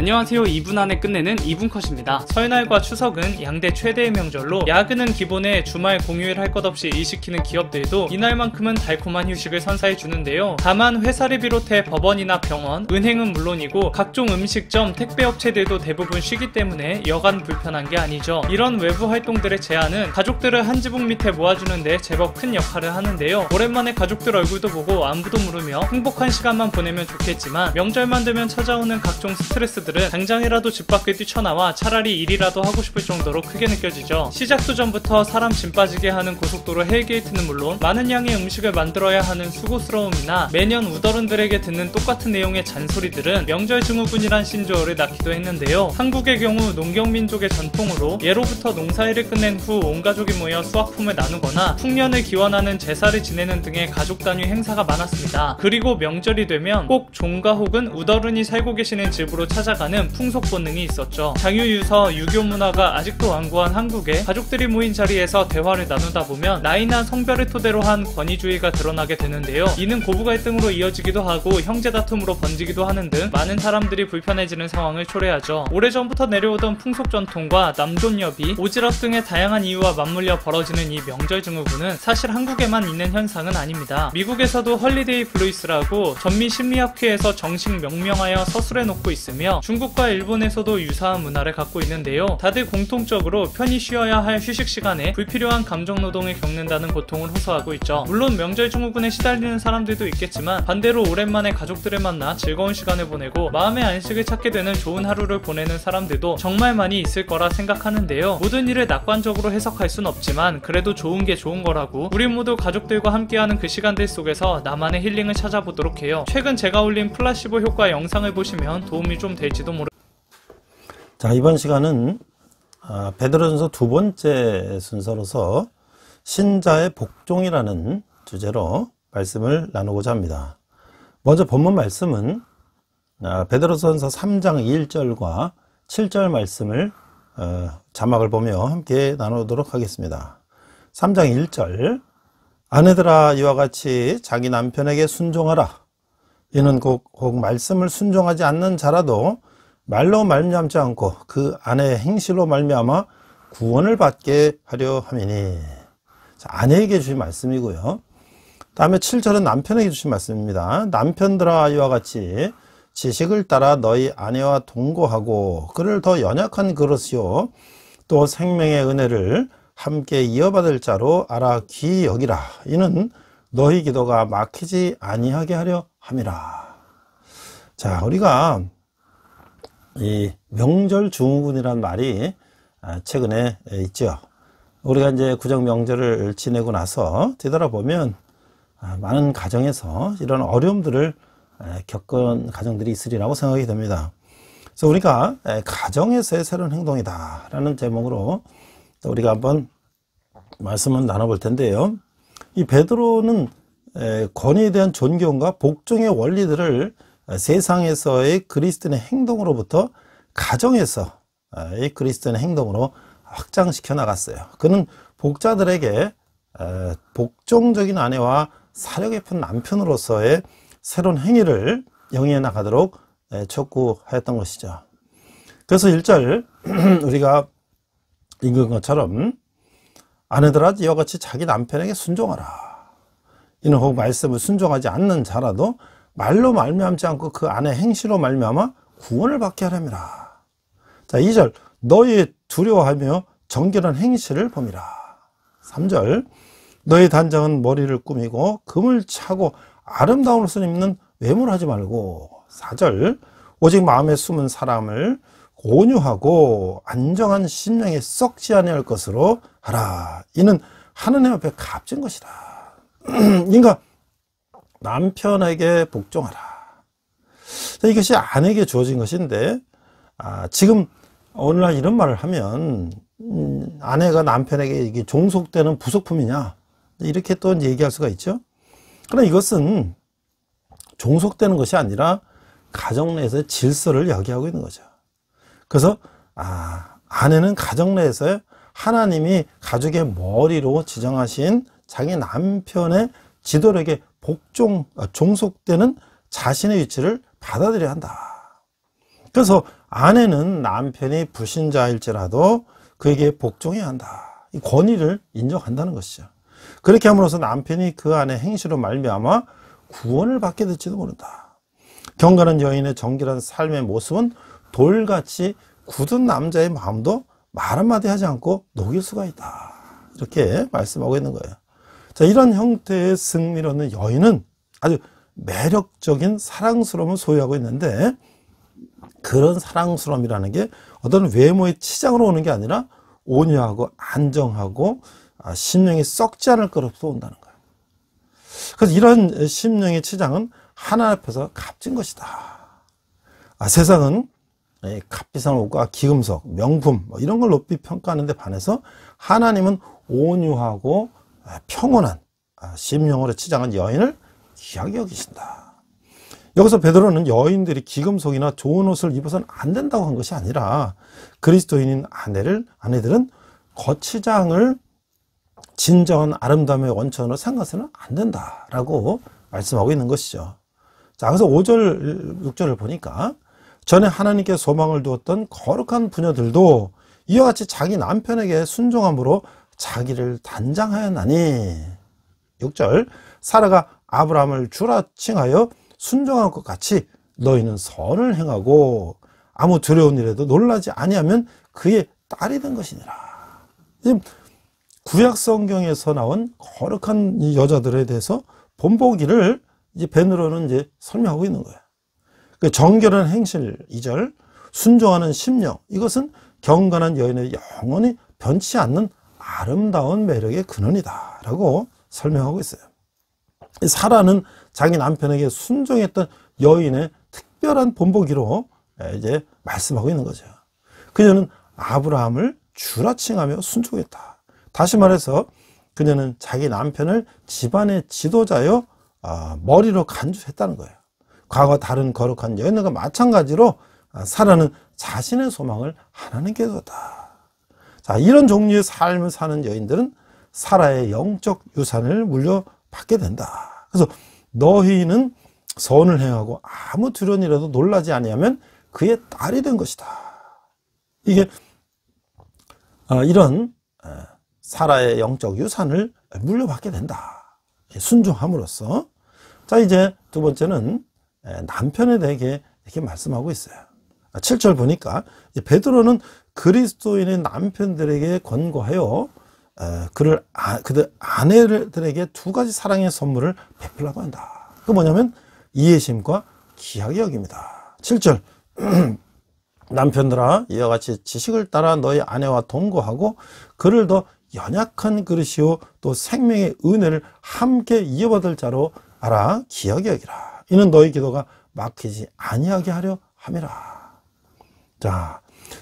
안녕하세요. 2분 안에 끝내는 2분 컷입니다. 설날과 추석은 양대 최대의 명절로 야근은 기본에 주말 공휴일 할 것 없이 일시키는 기업들도 이날만큼은 달콤한 휴식을 선사해 주는데요. 다만 회사를 비롯해 법원이나 병원, 은행은 물론이고 각종 음식점, 택배업체들도 대부분 쉬기 때문에 여간 불편한 게 아니죠. 이런 외부 활동들의 제한은 가족들을 한 지붕 밑에 모아주는데 제법 큰 역할을 하는데요. 오랜만에 가족들 얼굴도 보고 안부도 물으며 행복한 시간만 보내면 좋겠지만 명절만 되면 찾아오는 각종 스트레스들은 당장이라도 집 밖에 뛰쳐나와 차라리 일이라도 하고 싶을 정도로 크게 느껴지죠. 시작도 전부터 사람 짐 빠지게 하는 고속도로 헬게이트는 물론 많은 양의 음식을 만들어야 하는 수고스러움이나 매년 우더른들에게 듣는 똑같은 내용의 잔소리들은 명절 증후군이란 신조어를 낳기도 했는데요. 한국의 경우 농경민족의 전통으로 예로부터 농사일을 끝낸 후 온 가족이 모여 수확품을 나누거나 풍년을 기원하는 제사를 지내는 등의 가족 단위 행사가 많았습니다. 그리고 명절이 되면 꼭 종가 혹은 우더른이 살고 계시는 집으로 찾아가는 풍속 본능이 있었죠. 장유유서, 유교 문화가 아직도 완고한 한국에 가족들이 모인 자리에서 대화를 나누다 보면 나이나 성별을 토대로 한 권위주의가 드러나게 되는데요. 이는 고부 갈등으로 이어지기도 하고 형제 다툼으로 번지기도 하는 등 많은 사람들이 불편해지는 상황을 초래하죠. 오래전부터 내려오던 풍속 전통과 남존여비, 오지랖 등의 다양한 이유와 맞물려 벌어지는 이 명절 증후군은 사실 한국에만 있는 현상은 아닙니다. 미국에서도 헐리데이 블루이스라고 전미 심리학회에서 정식 명명하여 서술해 놓고 있으며 중국과 일본에서도 유사한 문화를 갖고 있는데요. 다들 공통적으로 편히 쉬어야 할 휴식 시간에 불필요한 감정 노동을 겪는다는 고통을 호소하고 있죠. 물론 명절 증후군에 시달리는 사람들도 있겠지만 반대로 오랜만에 가족들을 만나 즐거운 시간을 보내고 마음의 안식을 찾게 되는 좋은 하루를 보내는 사람들도 정말 많이 있을 거라 생각하는데요. 모든 일을 낙관적으로 해석할 순 없지만 그래도 좋은 게 좋은 거라고 우리 모두 가족들과 함께하는 그 시간들 속에서 나만의 힐링을 찾아보도록 해요. 최근 제가 올린 플라시보 효과 영상을 보시면 도움이 좀 될지도 모르. 자, 이번 시간은 베드로전서 두 번째 순서로서 신자의 복종이라는 주제로 말씀을 나누고자 합니다. 먼저 본문 말씀은 베드로전서 3장 1절과 7절 말씀을 자막을 보며 함께 나누도록 하겠습니다. 3장 1절, 아내들아 이와 같이 자기 남편에게 순종하라. 이는 혹 말씀을 순종하지 않는 자라도 말로 말미암지 않고 그 아내의 행실로 말미암아 구원을 받게 하려 함이니. 자, 아내에게 주신 말씀이고요. 다음에 7절은 남편에게 주신 말씀입니다. 남편들아 이와 같이 지식을 따라 너희 아내와 동거하고 그를 더 연약한 그릇이요 또 생명의 은혜를 함께 이어받을 자로 알아 귀히 여기라. 이는 너희 기도가 막히지 아니하게 하려 함이라. 자, 우리가 이 명절 증후군이란 말이 최근에 있죠. 우리가 이제 구정 명절을 지내고 나서 되돌아보면 많은 가정에서 이런 어려움들을 겪은 가정들이 있으리라고 생각이 됩니다. 그래서 우리가 가정에서의 새로운 행동이다 라는 제목으로 우리가 한번 말씀을 나눠볼 텐데요. 이 베드로는 권위에 대한 존경과 복종의 원리들을 세상에서의 그리스도인의 행동으로부터 가정에서의 그리스도인의 행동으로 확장시켜 나갔어요. 그는 복자들에게 복종적인 아내와 사려 깊은 남편으로서의 새로운 행위를 영위해 나가도록 촉구하였던 것이죠. 그래서 1절 우리가 읽은 것처럼 아내들아 이와 같이 자기 남편에게 순종하라. 이는 혹 말씀을 순종하지 않는 자라도 말로 말미암지 않고 그 아내 행실로 말미암아 구원을 받게 하려니라. 자, 2절 너희 두려워하며 정결한 행실을 범이라. 3절 너희 단장은 머리를 꾸미고 금을 차고 아름다운 옷을 입는 외모를 하지 말고. 4절 오직 마음에 숨은 사람을 온유하고 안정한 심령에 썩지 아니할 것으로 하라. 이는 하느님 앞에 값진 것이라. 그러니까 남편에게 복종하라. 이것이 아내에게 주어진 것인데 지금 오늘날 이런 말을 하면 아내가 남편에게 이게 종속되는 부속품이냐 이렇게 또 얘기할 수가 있죠. 그러나 이것은 종속되는 것이 아니라 가정 내에서의 질서를 이야기하고 있는 거죠. 그래서 아내는 가정 내에서 하나님이 가족의 머리로 지정하신 자기 남편의 지도력에 종속되는 자신의 위치를 받아들여야 한다. 그래서 아내는 남편이 불신자일지라도 그에게 복종해야 한다. 이 권위를 인정한다는 것이죠. 그렇게 함으로써 남편이 그 아내 행실로 말미암아 구원을 받게 될지도 모른다. 경건한 여인의 정결한 삶의 모습은 돌같이 굳은 남자의 마음도 말 한마디 하지 않고 녹일 수가 있다. 이렇게 말씀하고 있는 거예요. 자, 이런 형태의 승리를 얻는 여인은 아주 매력적인 사랑스러움을 소유하고 있는데, 그런 사랑스러움이라는 게 어떤 외모의 치장으로 오는 게 아니라 온유하고 안정하고 심령이 썩지 않을 것으로서 온다는 거예요. 그래서 이런 심령의 치장은 하나님 앞에서 값진 것이다. 세상은 값비싼 옷과 기금속, 명품 이런 걸 높이 평가하는 데 반해서 하나님은 온유하고 평온한 심령으로 치장한 여인을 귀하게 여기신다. 여기서 베드로는 여인들이 기금속이나 좋은 옷을 입어서는 안 된다고 한 것이 아니라 그리스도인인 아내들은 거치장을 진정한 아름다움의 원천으로 생각해서는 안 된다라고 말씀하고 있는 것이죠. 자, 그래서 5절, 6절을 보니까 전에 하나님께 소망을 두었던 거룩한 부녀들도 이와 같이 자기 남편에게 순종함으로 자기를 단장하였나니. 6절, 사라가 아브라함을 주라 칭하여 순종한 것 같이 너희는 선을 행하고 아무 두려운 일에도 놀라지 아니하면 그의 딸이 된 것이니라. 지금 구약 성경에서 나온 거룩한 이 여자들에 대해서 본보기를 이제 베드로는 이제 설명하고 있는 거예요. 그 정결한 행실 2절, 순종하는 심령, 이것은 경건한 여인의 영원히 변치 않는 아름다운 매력의 근원이다라고 설명하고 있어요. 사라는 자기 남편에게 순종했던 여인의 특별한 본보기로 이제 말씀하고 있는 거죠. 그녀는 아브라함을 주라 칭하며 순종했다. 다시 말해서 그녀는 자기 남편을 집안의 지도자여 머리로 간주했다는 거예요. 과거 다른 거룩한 여인들과 마찬가지로 사라는 자신의 소망을 하나님께 뒀다. 자, 이런 종류의 삶을 사는 여인들은 사라의 영적 유산을 물려받게 된다. 그래서 너희는 선을 행하고 아무 두려운 일에도 놀라지 아니하면 그의 딸이 된 것이다. 이게 이런 사라의 영적 유산을 물려받게 된다. 순종함으로써. 자, 이제 두 번째는 남편에 대해 이렇게 말씀하고 있어요. 7절 보니까 베드로는 그리스도인의 남편들에게 권고하여 그들 아내들에게 두 가지 사랑의 선물을 베풀라고 한다. 그 뭐냐면 이해심과 귀하게 여깁니다. 7절 남편들아 이와 같이 지식을 따라 너희 아내와 동거하고 그를 더 연약한 그릇이요 또 생명의 은혜를 함께 이어받을 자로 알아 귀하게 여기라. 이는 너희 기도가 막히지 아니하게 하려 함이라. 자,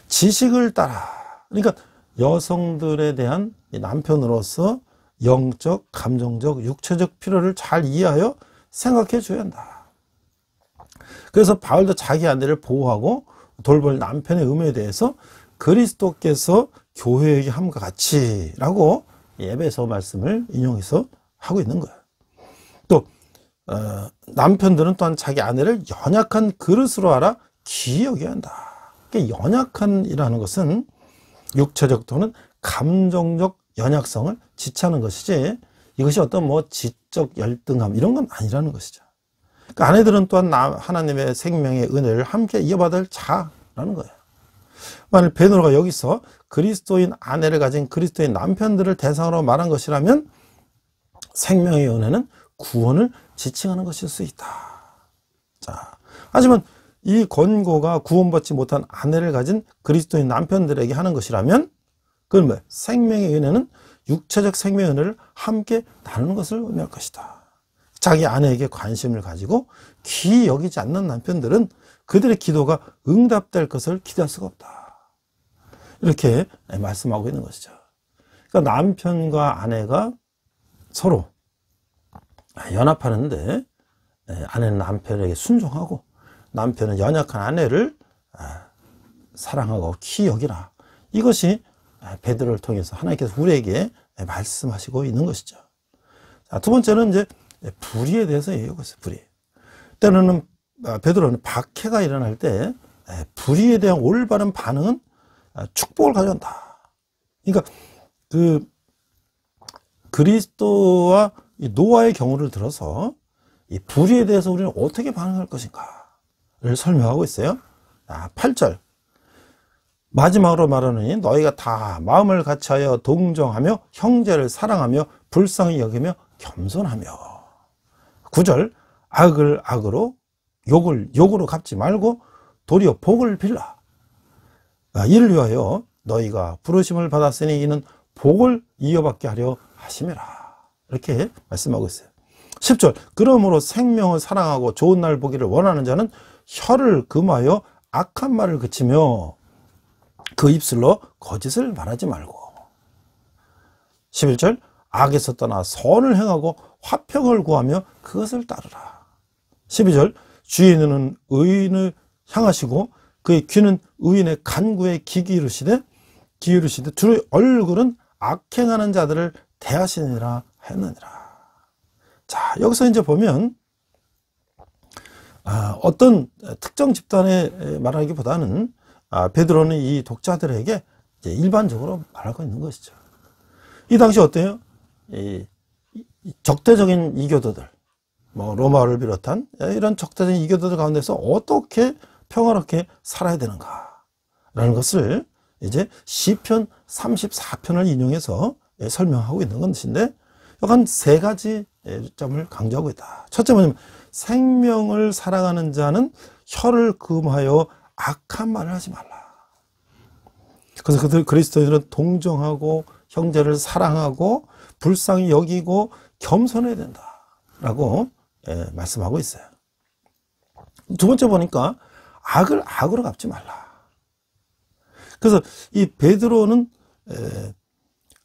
지식을 따라, 그러니까 여성들에 대한 남편으로서 영적, 감정적, 육체적 필요를 잘 이해하여 생각해 줘야 한다. 그래서 바울도 자기 아내를 보호하고 돌볼 남편의 의무에 대해서 그리스도께서 교회에게 함과 같이 라고 에베소 말씀을 인용해서 하고 있는 거예요. 또 남편들은 또한 자기 아내를 연약한 그릇으로 알아 귀히 여겨야 한다. 그러니까 연약한이라는 것은 육체적 또는 감정적 연약성을 지칭하는 것이지 이것이 어떤 뭐 지적 열등함 이런 건 아니라는 것이죠. 그러니까 아내들은 또한 하나님의 생명의 은혜를 함께 이어받을 자라는 거예요. 만일 베드로가 여기서 그리스도인 아내를 가진 그리스도인 남편들을 대상으로 말한 것이라면 생명의 은혜는 구원을 지칭하는 것일 수 있다. 자, 하지만 이 권고가 구원받지 못한 아내를 가진 그리스도인 남편들에게 하는 것이라면 그건 뭐예요? 생명의 은혜는 육체적 생명의 은혜를 함께 나누는 것을 의미할 것이다. 자기 아내에게 관심을 가지고 귀히 여기지 않는 남편들은 그들의 기도가 응답될 것을 기대할 수가 없다. 이렇게 말씀하고 있는 것이죠. 그러니까 남편과 아내가 서로 연합하는데 아내는 남편에게 순종하고 남편은 연약한 아내를 사랑하고 귀히 여기라. 이것이 베드로를 통해서 하나님께서 우리에게 말씀하시고 있는 것이죠. 자, 두 번째는 이제 불의에 대해서 얘기하고 있어요. 불의. 때로는 베드로는 박해가 일어날 때 불의에 대한 올바른 반응은 축복을 가져온다. 그러니까 그 그리스도와 노아의 경우를 들어서 이 불의에 대해서 우리는 어떻게 반응할 것인가를 설명하고 있어요. 8절 마지막으로 말하느니 너희가 다 마음을 같이하여 동정하며 형제를 사랑하며 불쌍히 여기며 겸손하며. 9절 악을 악으로 욕을 욕으로 갚지 말고 도리어 복을 빌라. 이를 위하여 너희가 부르심을 받았으니 이는 복을 이어받게 하려 하심이라. 이렇게 말씀하고 있어요. 10절 그러므로 생명을 사랑하고 좋은 날 보기를 원하는 자는 혀를 금하여 악한 말을 그치며 그 입술로 거짓을 말하지 말고. 11절 악에서 떠나 선을 행하고 화평을 구하며 그것을 따르라. 12절 주의 눈은 의인을 향하시고 그의 귀는 의인의 간구에 기울이시되 주의 얼굴은 악행하는 자들을 대하시니라 했느니라. 자, 여기서 이제 보면 어떤 특정 집단에 말하기보다는 베드로는 이 독자들에게 이제 일반적으로 말하고 있는 것이죠. 이 당시 어때요? 이 적대적인 이교도들, 뭐 로마를 비롯한 이런 적대적인 이교도들 가운데서 어떻게 평화롭게 살아야 되는가라는 것을 이제 시편 34편을 인용해서 설명하고 있는 것인데, 약간 세 가지 점을 강조하고 있다. 첫째 뭐냐면 생명을 사랑하는 자는 혀를 금하여 악한 말을 하지 말라. 그래서 그리스도인들은 동정하고 형제를 사랑하고 불쌍히 여기고 겸손해야 된다라고 말씀하고 있어요. 두 번째 보니까 악을 악으로 갚지 말라. 그래서 이 베드로는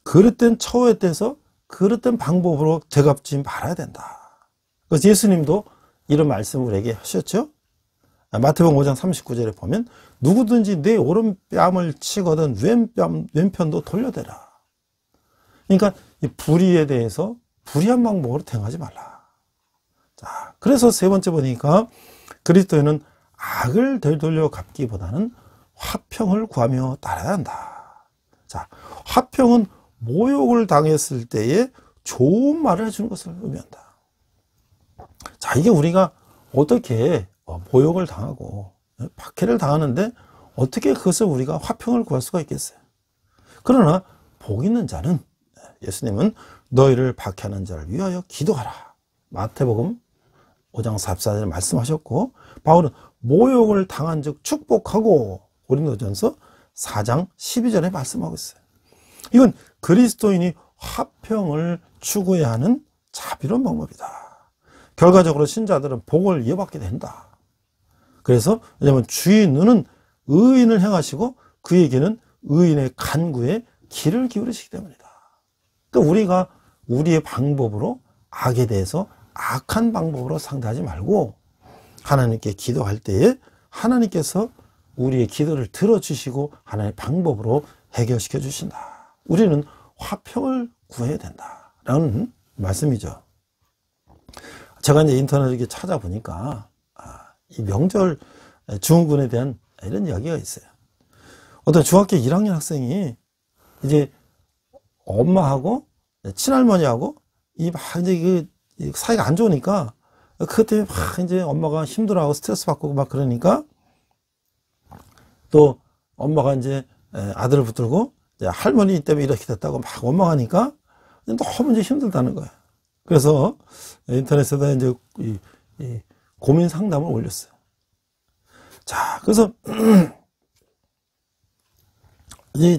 그릇된 처우에 대해서 그릇된 방법으로 되갚지 말아야 된다. 그래서 예수님도 이런 말씀을 우리에게 하셨죠. 마태복음 5장 39절에 보면 누구든지 내 오른뺨을 치거든 왼편도 돌려대라. 그러니까 이 불의에 대해서 불의한 방법으로 대응하지 말라. 자, 그래서 세 번째 보니까 그리스도인은 악을 되돌려 갚기보다는 화평을 구하며 따라야 한다. 자, 화평은 모욕을 당했을 때에 좋은 말을 해주는 것을 의미한다. 자, 이게 우리가 어떻게 모욕을 당하고 박해를 당하는데 어떻게 그것을 우리가 화평을 구할 수가 있겠어요? 그러나 복 있는 자는, 예수님은 너희를 박해하는 자를 위하여 기도하라. 마태복음 5장 44절에 말씀하셨고, 바울은 모욕을 당한 즉 축복하고 고린도전서 4장 12절에 말씀하고 있어요. 이건 그리스도인이 화평을 추구해야 하는 자비로운 방법이다. 결과적으로 신자들은 복을 이어받게 된다. 그래서 왜냐하면 주의 눈은 의인을 향하시고 그에게는 의인의 간구에 귀를 기울이시기 때문이다. 그러니까 우리가 우리의 방법으로 악에 대해서 악한 방법으로 상대하지 말고 하나님께 기도할 때에 하나님께서 우리의 기도를 들어주시고 하나님의 방법으로 해결시켜 주신다. 우리는 화평을 구해야 된다라는 말씀이죠. 제가 이제 인터넷에 이렇게 찾아보니까 이 명절 증후군에 대한 이런 이야기가 있어요. 어떤 중학교 1학년 학생이 이제 엄마하고 친할머니하고 이제 그 사이가 안 좋으니까 그것 때문에 막 이제 엄마가 힘들어하고 스트레스 받고 막 그러니까 또 엄마가 이제 아들을 붙들고 이제 할머니 때문에 이렇게 됐다고 막 원망하니까 너무 이제 힘들다는 거예요. 그래서 인터넷에다 이제 이 고민 상담을 올렸어요. 자, 그래서 이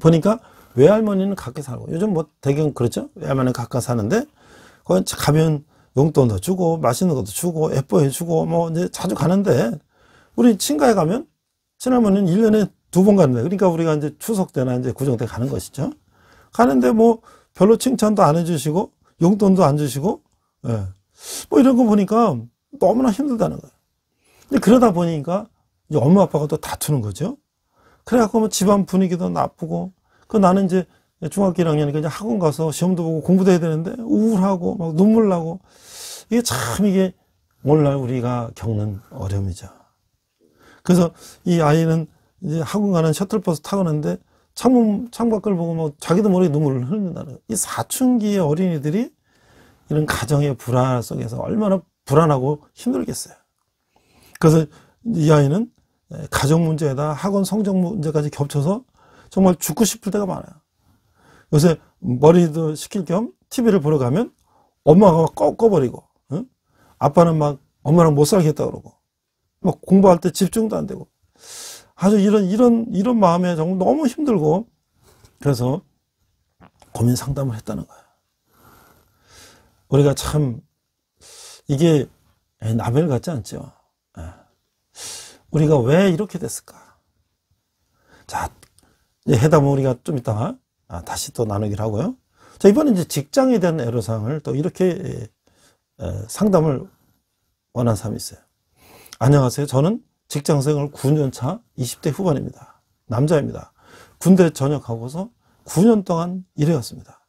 보니까 외할머니는 가까이 살고, 요즘 뭐 대경 그렇죠? 외할머니는 가까이 사는데 거기 가면 용돈도 주고 맛있는 것도 주고 예뻐해 주고 뭐 이제 자주 가는데, 우리 친가에 가면 친할머니는 1년에 2번 가는데, 그러니까 우리가 이제 추석 때나 이제 구정 때 가는 것이죠. 가는데 뭐 별로 칭찬도 안 해주시고 용돈도 안 주시고, 예. 뭐 이런 거 보니까 너무나 힘들다는 거예요. 근데 그러다 보니까 이제 엄마 아빠가 또 다투는 거죠. 그래갖고 뭐 집안 분위기도 나쁘고, 나는 이제 중학교 1학년이니까 이제 학원 가서 시험도 보고 공부도 해야 되는데 우울하고 막 눈물 나고, 이게 참 이게 오늘날 우리가 겪는 어려움이죠. 그래서 이 아이는 이제 학원 가는 셔틀버스 타고 가는데 창밖을 보고 뭐 자기도 모르게 눈물을 흘린다는 거예요. 이 사춘기의 어린이들이 이런 가정의 불안 속에서 얼마나 불안하고 힘들겠어요. 그래서 이 아이는 가정 문제에다 학원 성적 문제까지 겹쳐서 정말 죽고 싶을 때가 많아요. 요새 머리도 식힐 겸 TV를 보러 가면 엄마가 꺼버리고, 응? 아빠는 막 엄마랑 못 살겠다 그러고, 막 공부할 때 집중도 안 되고, 아주 이런 마음에 정말 너무 힘들고, 그래서 고민 상담을 했다는 거예요. 우리가 참, 이게 나벨 같지 않죠? 우리가 왜 이렇게 됐을까? 자, 해답은 우리가 좀 이따 다시 또 나누기로 하고요. 자, 이번에 이제 직장에 대한 애로사항을 또 이렇게 상담을 원한 사람이 있어요. 안녕하세요. 저는 직장생활 9년 차 20대 후반입니다. 남자입니다. 군대 전역하고서 9년 동안 일해왔습니다.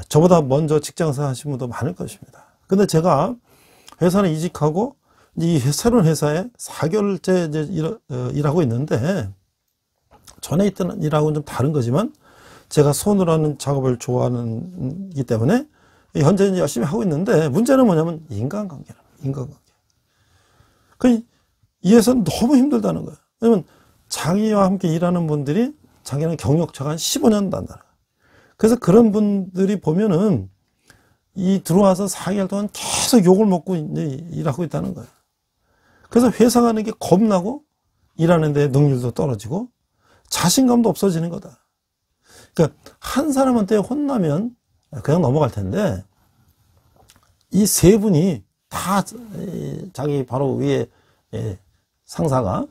저보다 먼저 직장생활 하신 분도 많을 것입니다. 근데 제가 회사를 이직하고 이 새로운 회사에 4개월째 이제 일하고 있는데, 전에 있던 일하고는 좀 다른 거지만 제가 손으로 하는 작업을 좋아하기 때문에 현재 열심히 하고 있는데, 문제는 뭐냐면 인간관계라는 거예요. 인간관계. 이에서 너무 힘들다는 거예요. 왜냐면 자기와 함께 일하는 분들이 자기는 경력차가 한 15년 난다는 거예요. 그래서 그런 분들이 보면은 들어와서 4개월 동안 계속 욕을 먹고 이제 일하고 있다는 거예요. 그래서 회사 가는 게 겁나고 일하는 데 능률도 떨어지고 자신감도 없어지는 거다. 그러니까 한 사람한테 혼나면 그냥 넘어갈 텐데, 이 세 분이 다 자기 바로 위에 상사가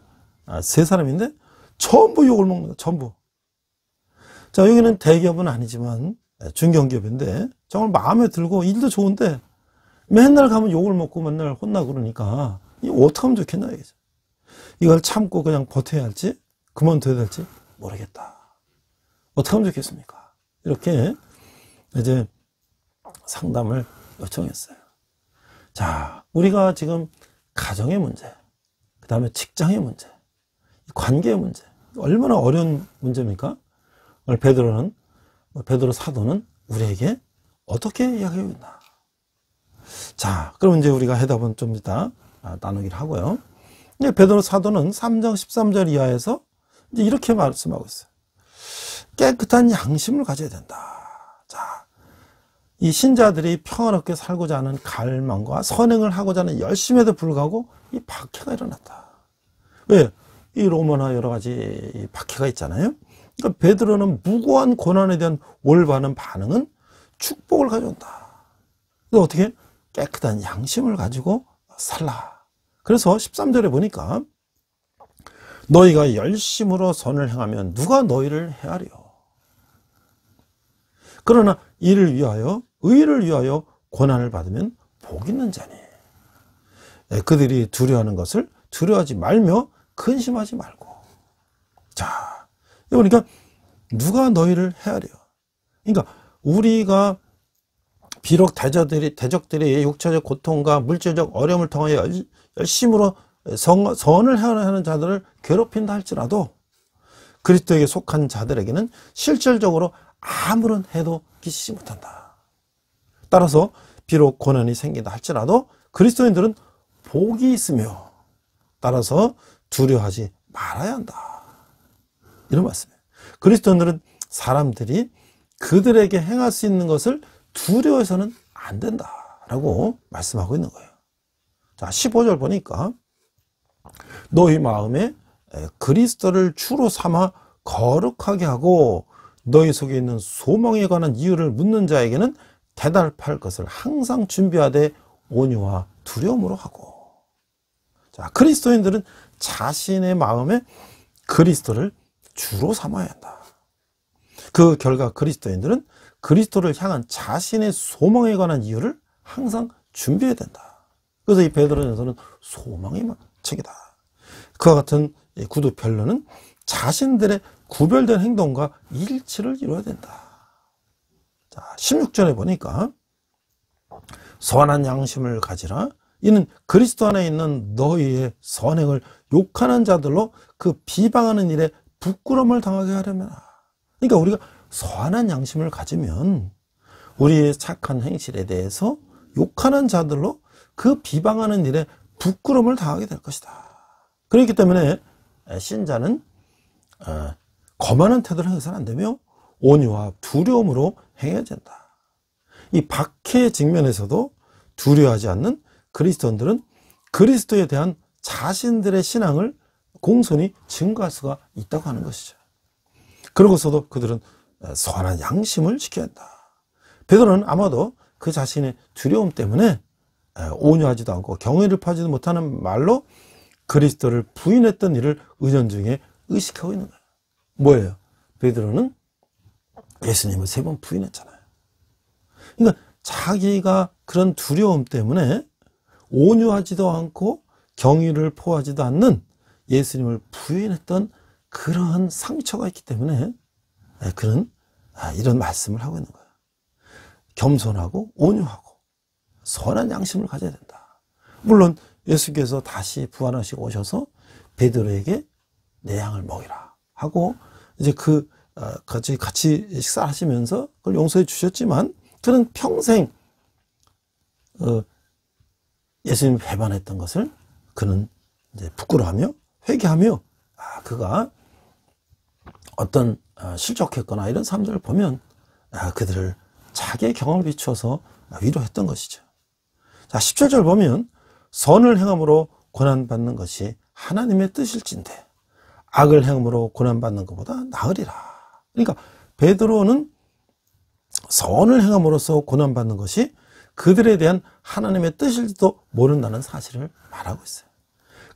세 사람인데 전부 욕을 먹는 거예요. 전부. 자, 여기는 대기업은 아니지만 중견기업인데 정말 마음에 들고 일도 좋은데 맨날 가면 욕을 먹고 맨날 혼나고 그러니까 이거 어떻게 하면 좋겠나 이거죠. 이걸 참고 그냥 버텨야 할지 그만둬야 될지 모르겠다. 어떻게 하면 좋겠습니까? 이렇게 이제 상담을 요청했어요. 자, 우리가 지금 가정의 문제, 그 다음에 직장의 문제, 관계의 문제, 얼마나 어려운 문제입니까? 오늘 베드로 사도는 우리에게 어떻게 이야기하고 있나? 자, 그럼 이제 우리가 해답은 좀 이따 나누기를 하고요. 베드로 사도는 3장 13절 이하에서 이제 이렇게 말씀하고 있어요. 깨끗한 양심을 가져야 된다. 자, 이 신자들이 평화롭게 살고자 하는 갈망과 선행을 하고자 하는 열심에도 불구하고 이 박해가 일어났다. 왜? 이 로마나 여러 가지 박해가 있잖아요. 그러니까 베드로는 무고한 고난에 대한 올바른 반응은 축복을 가져온다. 그래서 어떻게? 깨끗한 양심을 가지고 살라. 그래서 13절에 보니까 너희가 열심으로 선을 행하면 누가 너희를 헤아려. 그러나 이를 위하여 의를 위하여 고난을 받으면 복 있는 자니. 그들이 두려워하는 것을 두려워하지 말며 근심하지 말고. 자, 그러니까 누가 너희를 헤아려. 그러니까 우리가 비록 대적들의 육체적 고통과 물질적 어려움을 통하여 열심으로 선을 하는 자들을 괴롭힌다 할지라도 그리스도에게 속한 자들에게는 실질적으로 아무런 해도 끼치지 못한다. 따라서 비록 고난이 생긴다 할지라도 그리스도인들은 복이 있으며 따라서 두려워하지 말아야 한다. 이런 말씀이에요. 그리스도인들은 사람들이 그들에게 행할 수 있는 것을 두려워해서는 안 된다라고 말씀하고 있는 거예요. 자, 15절 보니까 너희 마음에 그리스도를 주로 삼아 거룩하게 하고 너희 속에 있는 소망에 관한 이유를 묻는 자에게는 대답할 것을 항상 준비하되 온유와 두려움으로 하고. 자, 그리스도인들은 자신의 마음에 그리스도를 주로 삼아야 한다. 그 결과 그리스도인들은 그리스도를 향한 자신의 소망에 관한 이유를 항상 준비해야 된다. 그래서 이 베드로전서는 소망의 책이다. 그와 같은 구두 변론은 자신들의 구별된 행동과 일치를 이루어야 된다. 자, 16절에 보니까 선한 양심을 가지라. 이는 그리스도 안에 있는 너희의 선행을 욕하는 자들로 그 비방하는 일에 부끄러움을 당하게 하려면. 그러니까 우리가 선한 양심을 가지면 우리의 착한 행실에 대해서 욕하는 자들로 그 비방하는 일에 부끄러움을 당하게 될 것이다. 그렇기 때문에 신자는 거만한 태도를 행해서는 안 되며 온유와 두려움으로 행해야 된다. 이 박해의 직면에서도 두려워하지 않는 그리스도인들은 그리스도에 대한 자신들의 신앙을 공손히 증거할 수가 있다고 하는 것이죠. 그러고서도 그들은 선한 양심을 지켜야 한다. 베드로는 아마도 그 자신의 두려움 때문에 온유하지도 않고 경외를 파지도 못하는 말로 그리스도를 부인했던 일을 은연중에 의식하고 있는 거예요. 뭐예요? 베드로는 예수님을 3번 부인했잖아요. 그러니까 자기가 그런 두려움 때문에 온유하지도 않고 경의를 포하지도 않는 예수님을 부인했던 그러한 상처가 있기 때문에 그는 이런 말씀을 하고 있는 거예요. 겸손하고 온유하고 선한 양심을 가져야 된다. 물론 예수께서 다시 부활하시고 오셔서 베드로에게 내 양을 먹이라 하고 이제 같이 식사하시면서 그걸 용서해 주셨지만 그는 평생 예수님 배반했던 것을 그는 이제 부끄러워하며 회개하며 그가 어떤 실족했거나 이런 사람들을 보면 그들을 자기의 경험을 비추어서 위로했던 것이죠. 자, 17절 보면 선을 행함으로 고난받는 것이 하나님의 뜻일진데 악을 행함으로 고난받는 것보다 나으리라. 그러니까 베드로는 선을 행함으로써 고난받는 것이 그들에 대한 하나님의 뜻일지도 모른다는 사실을 말하고 있어요.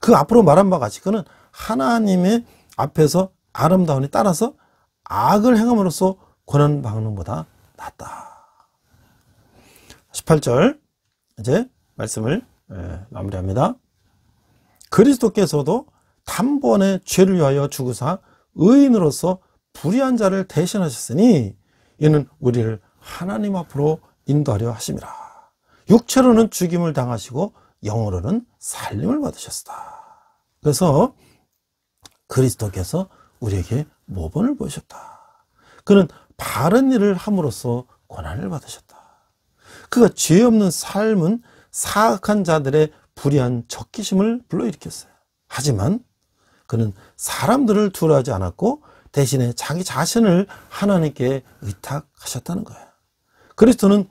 그 앞으로 말한 바와 같이 그는 하나님의 앞에서 아름다움에 따라서 악을 행함으로써 고난받는 것보다 낫다. 18절 이제 말씀을 마무리합니다. 그리스도께서도 단번에 죄를 위하여 죽으사 의인으로서 불의한 자를 대신하셨으니 이는 우리를 하나님 앞으로 인도하려 하심이라. 육체로는 죽임을 당하시고 영으로는 살림을 받으셨다. 그래서 그리스도께서 우리에게 모범을 보이셨다. 그는 바른 일을 함으로써 고난을 받으셨다. 그가 죄 없는 삶은 사악한 자들의 불의한 적기심을 불러일으켰어요. 하지만 그는 사람들을 두려워하지 않았고 대신에 자기 자신을 하나님께 의탁하셨다는 거예요. 그리스도는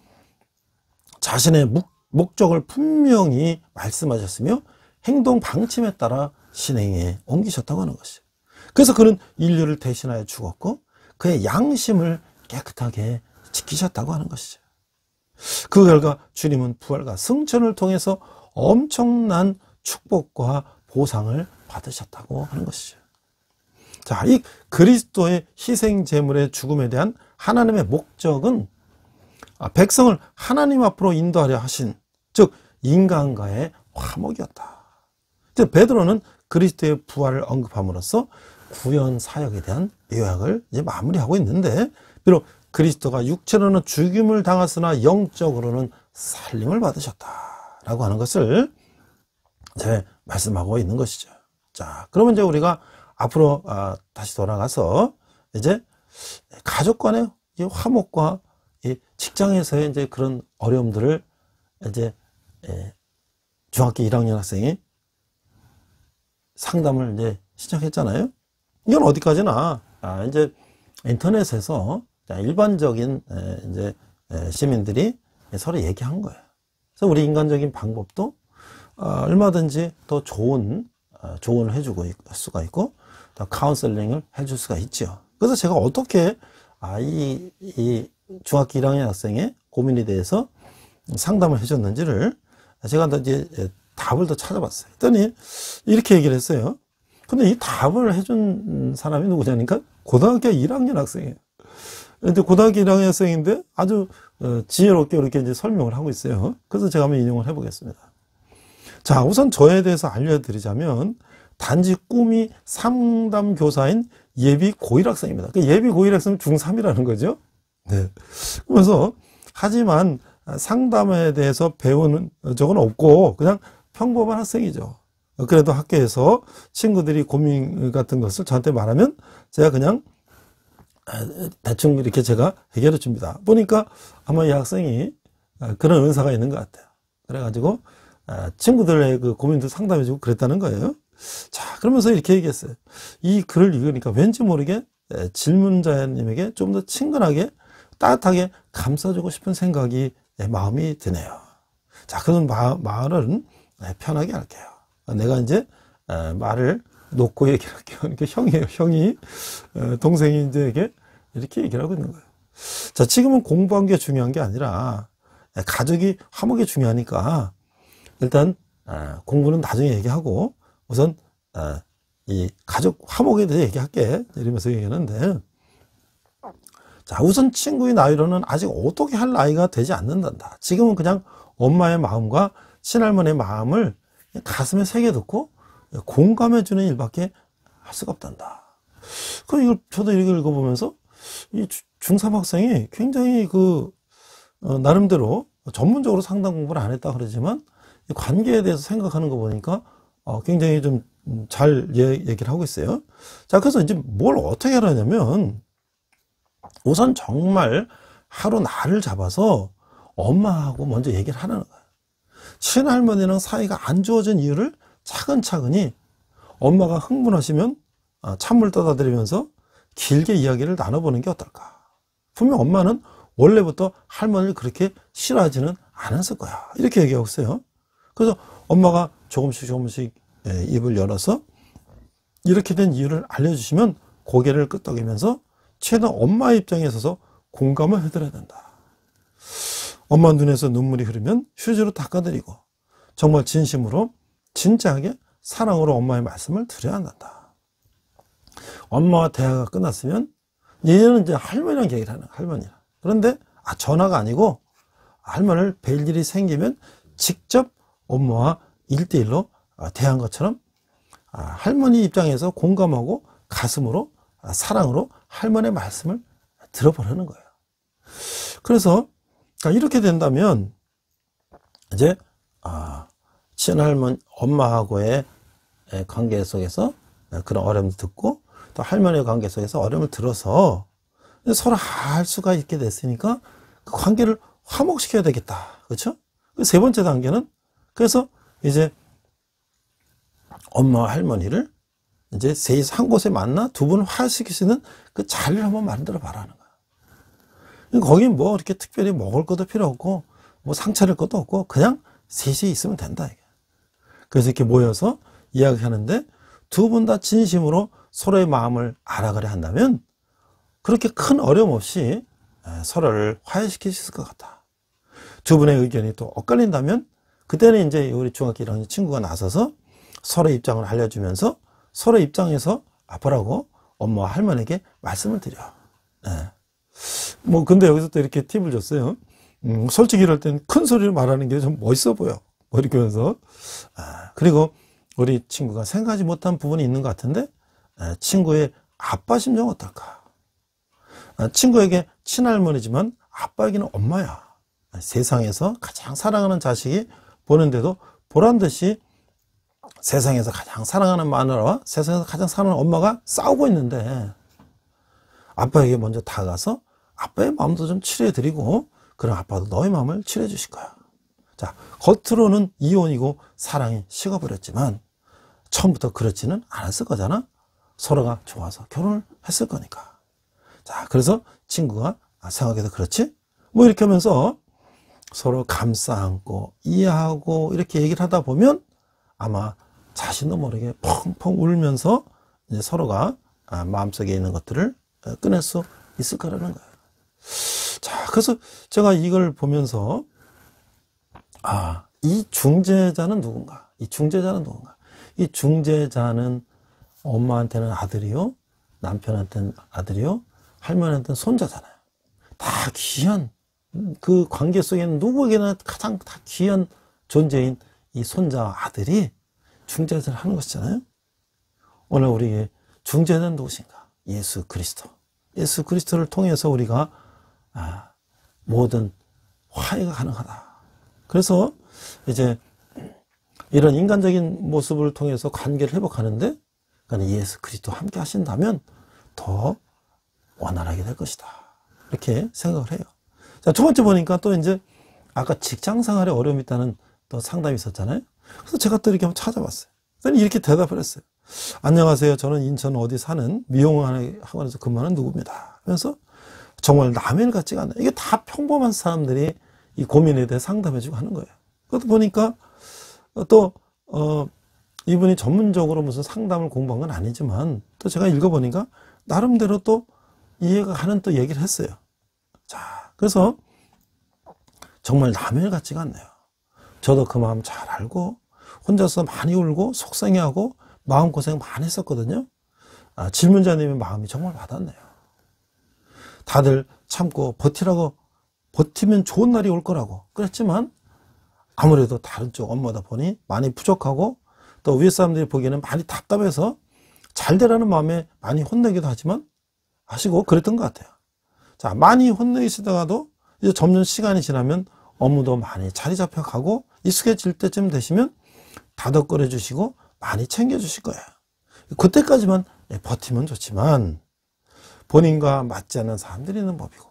자신의 목적을 분명히 말씀하셨으며 행동 방침에 따라 신행에 옮기셨다고 하는 것이에요. 그래서 그는 인류를 대신하여 죽었고 그의 양심을 깨끗하게 지키셨다고 하는 것이죠. 그 결과 주님은 부활과 승천을 통해서 엄청난 축복과 보상을 받으셨다고 하는 것이죠. 자, 이 그리스도의 희생 제물의 죽음에 대한 하나님의 목적은 백성을 하나님 앞으로 인도하려 하신, 즉 인간과의 화목이었다. 베드로는 그리스도의 부활을 언급함으로써 구원 사역에 대한 요약을 이제 마무리하고 있는데, 비록 그리스도가 육체로는 죽임을 당하으나 영적으로는 살림을 받으셨다라고 하는 것을 이제 말씀하고 있는 것이죠. 자, 그러면 이제 우리가 앞으로 다시 돌아가서 이제 가족 간의 화목과 직장에서의 이제 그런 어려움들을 이제 중학교 1학년 학생이 상담을 이제 시작했잖아요. 이건 어디까지나 이제 인터넷에서 일반적인 이제 시민들이 서로 얘기한 거예요. 그래서 우리 인간적인 방법도 얼마든지 더 좋은 조언을 해주고 수가 있고 더 카운셀링을 해줄 수가 있죠. 그래서 제가 어떻게 이 중학교 1학년 학생의 고민에 대해서 상담을 해줬는지를 제가 이제 답을 더 찾아봤어요. 했더니 이렇게 얘기를 했어요. 근데 이 답을 해준 사람이 누구냐니까 고등학교 1학년 학생이에요. 근데 고등학교 1학년 학생인데 아주 지혜롭게 이렇게 이제 설명을 하고 있어요. 그래서 제가 한번 인용을 해보겠습니다. 자, 우선 저에 대해서 알려드리자면 단지 꿈이 상담교사인 예비 고1 학생입니다. 예비 고1 학생은 중3이라는 거죠. 네. 그래서 하지만 상담에 대해서 배우는 적은 없고 그냥 평범한 학생이죠. 그래도 학교에서 친구들이 고민 같은 것을 저한테 말하면 제가 그냥 대충 이렇게 제가 해결해 줍니다. 보니까 아마 이 학생이 그런 은사가 있는 것 같아요. 그래가지고 친구들의 그 고민도 상담해주고 그랬다는 거예요. 자, 그러면서 이렇게 얘기했어요. 이 글을 읽으니까 왠지 모르게 질문자님에게 좀 더 친근하게 따뜻하게 감싸주고 싶은 생각이 마음이 드네요. 자, 그런 말은 편하게 할게요. 내가 이제 말을 놓고 얘기를 할게요. 그러니까 형이에요. 형이 동생이 이제 이렇게 얘기를 하고 있는 거예요. 자, 지금은 공부한 게 중요한 게 아니라 가족이 화목이 중요하니까 일단 공부는 나중에 얘기하고 우선 이 가족 화목에 대해서 얘기할게 이러면서 얘기하는데, 자, 우선 친구의 나이로는 아직 어떻게 할 나이가 되지 않는단다. 지금은 그냥 엄마의 마음과 친할머니의 마음을 가슴에 새겨듣고 공감해주는 일밖에 할 수가 없단다. 이걸 저도 이렇게 읽어보면서 이 중3 학생이 굉장히 나름대로 전문적으로 상담 공부를 안 했다 그러지만 이 관계에 대해서 생각하는 거 보니까 굉장히 좀 잘 얘기를 하고 있어요. 자, 그래서 이제 뭘 어떻게 하냐면 우선 정말 하루 날을 잡아서 엄마하고 먼저 얘기를 하라는 거예요. 친할머니랑 사이가 안 좋아진 이유를 차근차근히 엄마가 흥분하시면 찬물 떠다 드리면서 길게 이야기를 나눠보는 게 어떨까. 분명 엄마는 원래부터 할머니를 그렇게 싫어하지는 않았을 거야. 이렇게 얘기하고 있어요. 그래서 엄마가 조금씩 입을 열어서 이렇게 된 이유를 알려주시면 고개를 끄덕이면서 최대한 엄마의 입장에 서서 공감을 해드려야 된다. 엄마 눈에서 눈물이 흐르면 휴지로 닦아드리고 정말 진심으로 진지하게 사랑으로 엄마의 말씀을 드려야 한다. 엄마와 대화가 끝났으면 얘는 이제 할머니랑 얘기를 하는 거야. 할머니랑. 그런데 전화가 아니고 할머니를 뵐 일이 생기면 직접 엄마와 1대1로 대한 것처럼 할머니 입장에서 공감하고 가슴으로 사랑으로 할머니의 말씀을 들어보려는 거예요. 그래서 이렇게 된다면 이제 친할머니 엄마하고의 관계 속에서 그런 어려움을 듣고 또 할머니의 관계 속에서 어려움을 들어서 서로 할 수가 있게 됐으니까 그 관계를 화목시켜야 되겠다. 그렇죠? 세 번째 단계는 그래서 이제 엄마와 할머니를 이제 셋이서 한 곳에 만나 두 분을 화해시킬 수 있는 그 자리를 한번 만들어 봐라는 거야. 거기 뭐 이렇게 특별히 먹을 것도 필요 없고 뭐 상차릴 것도 없고 그냥 셋이 있으면 된다. 이게. 그래서 이렇게 모여서 이야기하는데 두 분 다 진심으로 서로의 마음을 알아가려 한다면 그렇게 큰 어려움 없이 서로를 화해시킬 수 있을 것 같다. 두 분의 의견이 또 엇갈린다면 그때는 이제 우리 중학교 1학년 친구가 나서서 서로의 입장을 알려주면서 서로 입장에서 아빠라고 엄마와 할머니에게 말씀을 드려. 뭐 근데 여기서 또 이렇게 팁을 줬어요. 솔직히 이럴 땐 큰 소리로 말하는 게 좀 멋있어 보여. 뭐 이렇게 하면서 그리고 우리 친구가 생각하지 못한 부분이 있는 것 같은데 친구의 아빠 심정 어떨까? 친구에게 친할머니지만 아빠에게는 엄마야. 세상에서 가장 사랑하는 자식이 보는데도 보란듯이 세상에서 가장 사랑하는 마누라와 세상에서 가장 사랑하는 엄마가 싸우고 있는데 아빠에게 먼저 다가가서 아빠의 마음도 좀 치료해드리고 그럼 아빠도 너의 마음을 치료해 주실 거야. 자, 겉으로는 이혼이고 사랑이 식어버렸지만 처음부터 그렇지는 않았을 거잖아. 서로가 좋아서 결혼을 했을 거니까. 자, 그래서 친구가 생각해도 그렇지? 뭐 이렇게 하면서 서로 감싸 안고 이해하고 이렇게 얘기를 하다 보면 아마 자신도 모르게 펑펑 울면서 이제 서로가 마음속에 있는 것들을 꺼낼 수 있을 거라는 거예요. 자, 그래서 제가 이걸 보면서 이 중재자는 누군가? 이 중재자는 누군가? 이 중재자는 엄마한테는 아들이요, 남편한테는 아들이요, 할머니한테는 손자잖아요. 다 귀한 그 관계 속에는 누구에게나 가장 다 귀한 존재인 이 손자와 아들이 중재자를 하는 것이잖아요. 오늘 우리에게 중재자는 누구신가? 예수 그리스도. 예수 그리스도를 통해서 우리가 모든 화해가 가능하다. 그래서 이제 이런 인간적인 모습을 통해서 관계를 회복하는데 그러니까 예수 그리스도 함께 하신다면 더 원활하게 될 것이다. 이렇게 생각을 해요. 자, 두 번째 보니까 또 이제 아까 직장 생활에 어려움이 있다는 또 상담이 있었잖아요. 그래서 제가 또 이렇게 한번 찾아봤어요. 그래서 이렇게 대답을 했어요. 안녕하세요. 저는 인천 어디 사는 미용학원에서 근무하는 누구입니다. 그래서 정말 남의 일 같지가 않아요. 이게 다 평범한 사람들이 이 고민에 대해 상담해주고 하는 거예요. 그것도 보니까 또 이분이 전문적으로 무슨 상담을 공부한 건 아니지만 또 제가 읽어보니까 나름대로 또 이해가 가는 또 얘기를 했어요. 자, 그래서 정말 남의 일 같지가 않네요. 저도 그 마음 잘 알고 혼자서 많이 울고 속상해하고 마음고생 많이 했었거든요. 질문자님의 마음이 정말 와닿네요. 다들 참고 버티라고 버티면 좋은 날이 올 거라고 그랬지만 아무래도 다른 쪽 업무다 보니 많이 부족하고 또 위에 사람들이 보기에는 많이 답답해서 잘 되라는 마음에 많이 혼내기도 하지만 하시고 그랬던 것 같아요. 자, 많이 혼내시다가도 이제 점점 시간이 지나면 업무도 많이 자리 잡혀가고 익숙해질 때쯤 되시면 다독거려 주시고 많이 챙겨 주실 거예요. 그때까지만 버티면 좋지만 본인과 맞지 않는 사람들이 있는 법이고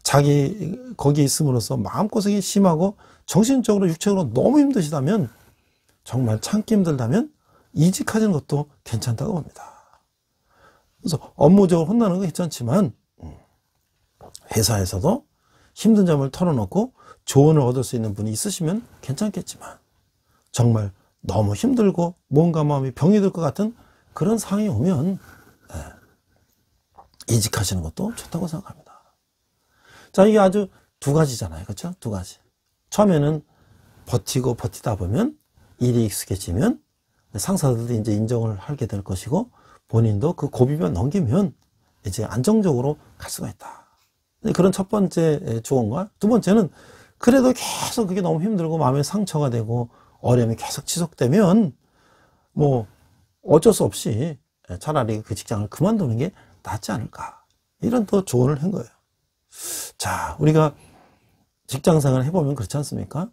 자기 거기에 있음으로써 마음고생이 심하고 정신적으로 육체적으로 너무 힘드시다면 정말 참기 힘들다면 이직하는 것도 괜찮다고 봅니다. 그래서 업무적으로 혼나는 건 괜찮지만 회사에서도 힘든 점을 털어놓고 조언을 얻을 수 있는 분이 있으시면 괜찮겠지만 정말 너무 힘들고 뭔가 마음이 병이 들 것 같은 그런 상황이 오면 이직하시는 것도 좋다고 생각합니다. 자, 이게 아주 두 가지잖아요. 그렇죠? 두 가지. 처음에는 버티고 버티다 보면 일이 익숙해지면 상사들도 이제 인정을 하게 될 것이고 본인도 그 고비만 넘기면 이제 안정적으로 갈 수가 있다. 그런 첫 번째 조언과 두 번째는 그래도 계속 그게 너무 힘들고 마음에 상처가 되고 어려움이 계속 지속되면 뭐 어쩔 수 없이 차라리 그 직장을 그만두는 게 낫지 않을까. 이런 또 조언을 한 거예요. 자, 우리가 직장 생활을 해보면 그렇지 않습니까?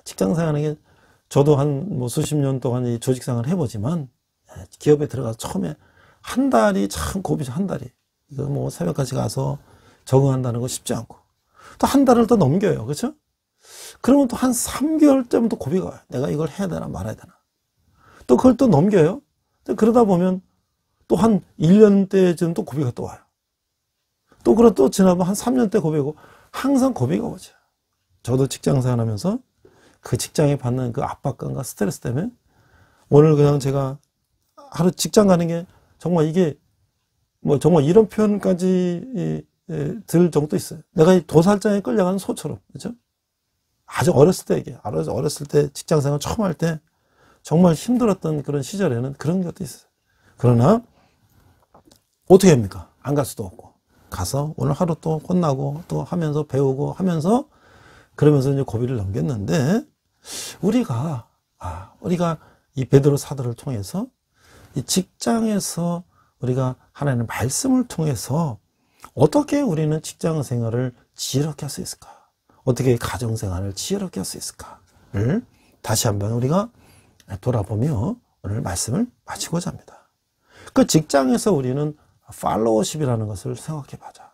직장 생활하는 게 저도 한 뭐 수십 년 동안 이 조직 생활을 해보지만 기업에 들어가서 처음에 한 달이 참 고비죠. 한 달이. 이거 뭐 새벽까지 가서 적응한다는 거 쉽지 않고 또 한 달을 또 넘겨요. 그렇죠? 그러면 또 한 3개월쯤 또 고비가 와요. 내가 이걸 해야 되나 말아야 되나. 또 그걸 또 넘겨요. 그러다 보면 또 한 1년대쯤 또 고비가 또 와요. 또 그러다 또 지나면 한 3년대 고비고 항상 고비가 오죠. 저도 직장 생활하면서 그 직장에 받는 그 압박감과 스트레스 때문에 오늘 그냥 제가 하루 직장 가는 게 정말 이게 뭐 정말 이런 표현까지 들 정도 있어요. 내가 이 도살장에 끌려가는 소처럼. 그렇죠? 아주 어렸을 때 이게 어렸을 때 직장 생활 처음 할 때 정말 힘들었던 그런 시절에는 그런 것도 있어요. 그러나 어떻게 합니까? 안 갈 수도 없고 가서 오늘 하루 또 혼나고 또 하면서 배우고 하면서 그러면서 이제 고비를 넘겼는데 우리가 이 베드로 사도를 통해서 이 직장에서 우리가 하나님의 말씀을 통해서 어떻게 우리는 직장 생활을 지혜롭게 할 수 있을까? 어떻게 가정 생활을 지혜롭게 할 수 있을까를 다시 한번 우리가 돌아보며 오늘 말씀을 마치고자 합니다. 그 직장에서 우리는 팔로우십이라는 것을 생각해 보자.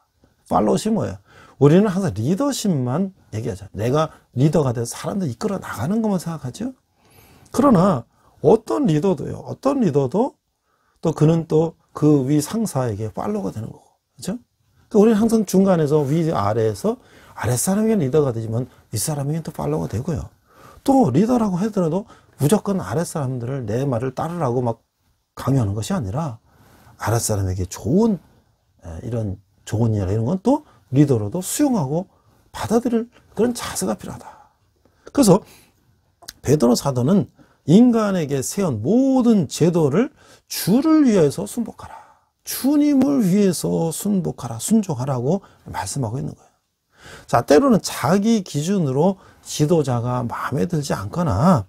팔로우십이 뭐예요? 우리는 항상 리더십만 얘기하죠. 내가 리더가 돼서 사람들 이끌어 나가는 것만 생각하죠. 그러나 어떤 리더도 또 그는 또 그 위 상사에게 팔로우가 되는 거고. 그렇죠? 그러니까 우리는 항상 중간에서 위 아래에서 아랫사람에게 리더가 되지만 윗사람에게 또 팔로우가 되고요. 또 리더라고 하더라도 무조건 아랫사람들을 내 말을 따르라고 막 강요하는 것이 아니라 아랫사람에게 좋은 이런 좋은 일 이런 건 또 리더로도 수용하고 받아들일 그런 자세가 필요하다. 그래서 베드로 사도는 인간에게 세운 모든 제도를 주를 위해서 순복하라. 주님을 위해서 순복하라, 순종하라고 말씀하고 있는 거예요. 자, 때로는 자기 기준으로 지도자가 마음에 들지 않거나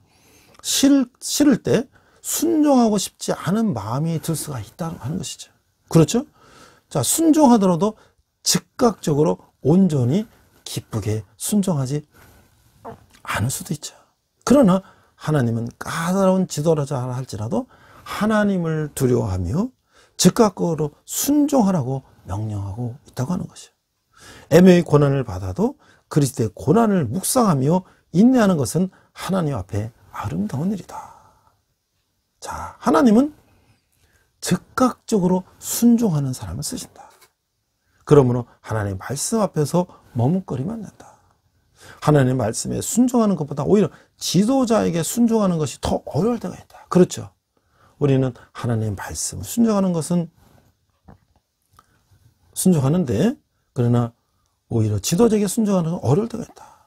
싫을 때 순종하고 싶지 않은 마음이 들 수가 있다고 하는 것이죠. 그렇죠? 자, 순종하더라도 즉각적으로 온전히 기쁘게 순종하지 않을 수도 있죠. 그러나 하나님은 까다로운 지도자라 할지라도 하나님을 두려워하며 즉각적으로 순종하라고 명령하고 있다고 하는 것이에요. 애매의 고난을 받아도 그리스도의 고난을 묵상하며 인내하는 것은 하나님 앞에 아름다운 일이다. 자, 하나님은 즉각적으로 순종하는 사람을 쓰신다. 그러므로 하나님의 말씀 앞에서 머뭇거리면 안 된다. 하나님의 말씀에 순종하는 것보다 오히려 지도자에게 순종하는 것이 더 어려울 때가 있다. 그렇죠? 우리는 하나님의 말씀을 순종하는 것은 순종하는데, 그러나 오히려 지도자에게 순종하는 건 어려울 때가 있다.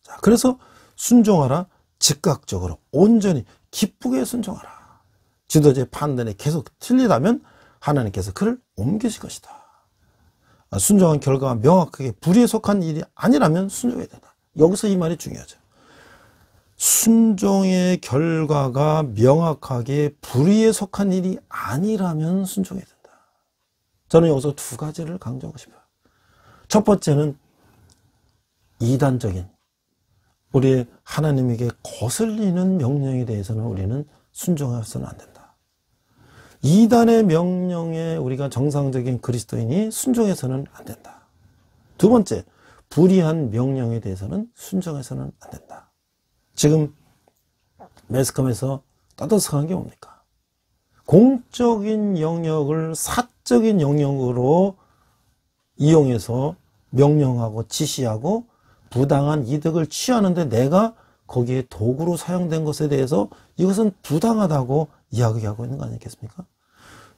자, 그래서 순종하라. 즉각적으로 온전히 기쁘게 순종하라. 지도자의 판단이 계속 틀리다면 하나님께서 그를 옮기실 것이다. 순종한 결과가 명확하게 불의에 속한 일이 아니라면 순종해야 된다. 여기서 이 말이 중요하죠. 순종의 결과가 명확하게 불의에 속한 일이 아니라면 순종해야 된다. 저는 여기서 두 가지를 강조하고 싶어요. 첫 번째는 이단적인, 우리 하나님에게 거슬리는 명령에 대해서는 우리는 순종해서는 안 된다. 이단의 명령에 우리가 정상적인 그리스도인이 순종해서는 안 된다. 두 번째, 불의한 명령에 대해서는 순종해서는 안 된다. 지금 매스컴에서 떠들썩한 게 뭡니까? 공적인 영역을 사적인 영역으로 이용해서 명령하고 지시하고 부당한 이득을 취하는데 내가 거기에 도구로 사용된 것에 대해서 이것은 부당하다고 이야기하고 있는 거 아니겠습니까?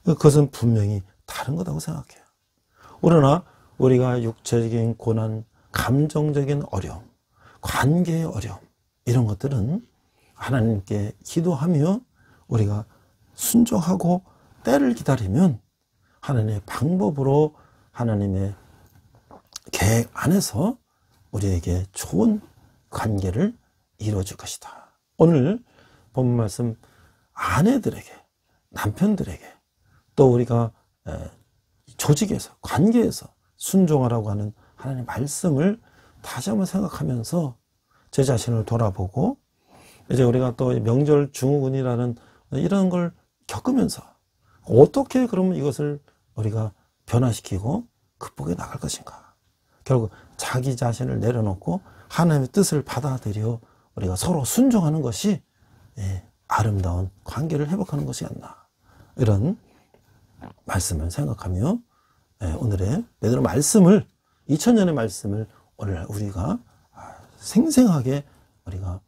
그것은 분명히 다른 거라고 생각해요. 그러나 우리가 육체적인 고난, 감정적인 어려움, 관계의 어려움, 이런 것들은 하나님께 기도하며 우리가 순종하고 때를 기다리면 하나님의 방법으로 하나님의 계획 안에서 우리에게 좋은 관계를 이루어줄 것이다. 오늘 본문 말씀 아내들에게, 남편들에게, 또 우리가 조직에서, 관계에서 순종하라고 하는 하나님의 말씀을 다시 한번 생각하면서 제 자신을 돌아보고, 이제 우리가 또 명절 증후군이라는 이런 걸 겪으면서 어떻게 그러면 이것을 우리가 변화시키고 극복해 나갈 것인가. 결국 자기 자신을 내려놓고 하나님의 뜻을 받아들여 우리가 서로 순종하는 것이 아름다운 관계를 회복하는 것이 않나. 이런 말씀을 생각하며 오늘의 베드로 말씀을, 2000년의 말씀을 오늘 우리가 생생하게 우리가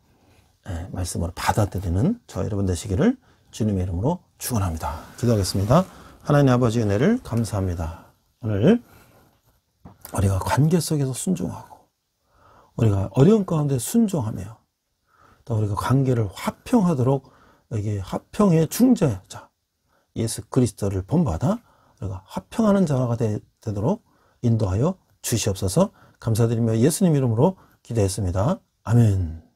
말씀으로 받아들이는 저 여러분 되시기를 주님의 이름으로 축원합니다. 기도하겠습니다. 하나님 아버지의 은혜를 감사합니다. 오늘 우리가 관계 속에서 순종하고 우리가 어려운 가운데 순종하며 또 우리가 관계를 화평하도록 여기 화평의 중재자 예수 그리스도를 본받아 우리가 화평하는 자가 되도록 인도하여 주시옵소서. 감사드리며 예수님 이름으로 기도했습니다. 아멘.